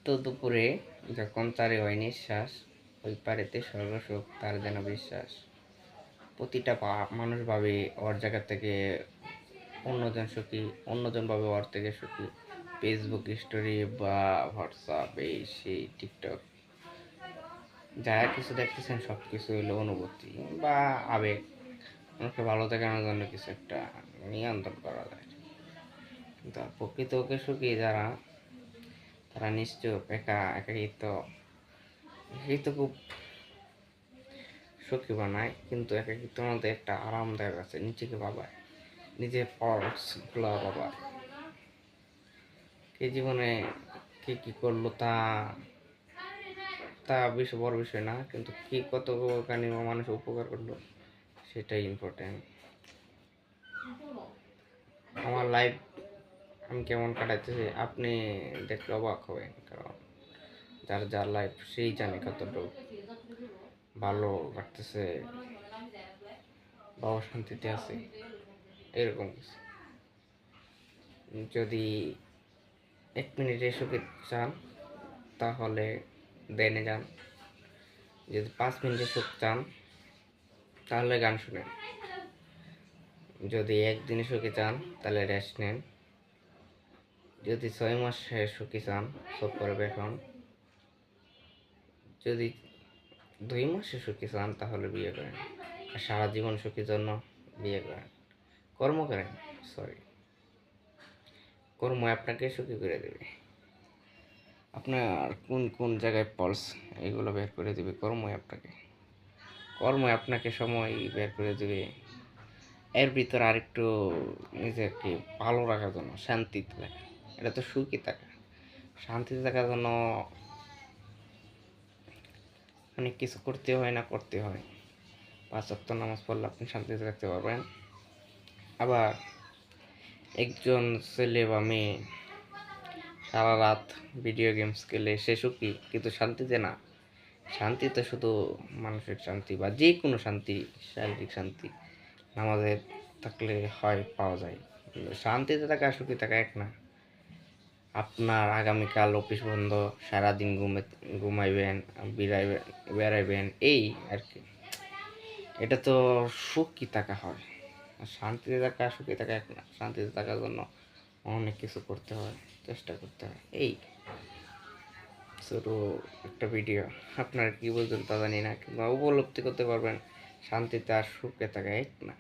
তো দুপুরে যখন তারে হয় নিঃশ্বাস, ওই পারেতে সর্বসুখ তার যেন বিশ্বাস। প্রতিটা মানুষ ভাবে ওর জায়গা থেকে অন্যজন সুখী, অন্যজন ভাবে ওর থেকে সুখী। ফেসবুক স্টোরি বা হোয়াটসঅ্যাপ, এই সেই টিকটক, যা কিছু দেখতেছেন সব কিছু হলো অনুভূতি বা আবেগ। মানুষকে ভালো দেখানোর জন্য কিছু একটা নিয়ন্ত্রণ করা যায়, কিন্তু প্রকৃত ওকে সুখী যারা, তারা নিশ্চুপ, একা একাকিত্ব, একাকিত্ব খুব সুখী বানায়, কিন্তু একাকিত্বের মধ্যে একটা আরামদায়ক আছে, নিজেকে ভাবায়, নিজের ফলসগুলো ভাবায়। কে জীবনে কে কী করলো তা তা বেশি বড় বিষয় না, কিন্তু কি কতখানি মানুষ উপকার করলো সেটাই ইম্পর্টেন্ট। আমার লাইফ আমি কেমন কাটাইতেছি আপনি দেখলে অবাক হবেন, কারণ যার যার লাইফ সেই জানে কতটুকু ভালো লাগতেছে বা অশান্তিতে আছে, এরকম কিছু। যদি 1 মিনিটে সুখে চান তাহলে দেনে যান, যদি 5 মিনিটে সুখ চান তাহলে গান শুনেন, যদি একদিনে সুখে চান তাহলে রেস্ট নেন, যদি 6 মাসে সুখী চান সফর এখন, যদি 2 মাসে সুখী চান তাহলে বিয়ে করেন, আর সারা জীবন সুখীর জন্য বিয়ে করেন, কর্ম করেন। কর্ম আপনাকে সুখী করে দেবে। আপনার কোন কোন জায়গায় পলস, এগুলো বের করে দেবে কর্মই আপনাকে সময় বের করে দেবে। এর ভিতর আরেকটু নিজেকে ভালো রাখার জন্য শান্তিতে থাকা, এটা তো সুখী থাকা। শান্তিতে থাকার জন্য অনেক কিছু করতে হয়, না করতে হয়। 5 ওয়াক্ত নামাজ পড়লে আপনি শান্তিতে থাকতে পারবেন। আবার একজন ছেলে বা মেয়ে সারা রাত ভিডিও গেমস খেলে সে সুখী, কিন্তু শান্তিতে না। শান্তিতে শুধু মানসিক শান্তি বা যে কোনো শান্তি, শারীরিক শান্তি নামাজে থাকলে হয়, পাওয়া যায়। শান্তিতে থাকা সুখী থাকা এক না। আপনার আগামীকাল অফিস বন্ধ, সারাদিন ঘুমাইবেন, বেড়াইবেন, এই আর কি। এটা তো সুখী থাকা হয়। আর শান্তিতে থাকা সুখী থাকা এক না। শান্তিতে থাকার জন্য অনেক কিছু করতে হয়, চেষ্টা করতে হয়। এই ছোট একটা ভিডিও, আপনারা কি বলছেন তা জানি না, কিন্তু উপলব্ধি করতে পারবেন শান্তিতে আর সুখে থাকা এক না।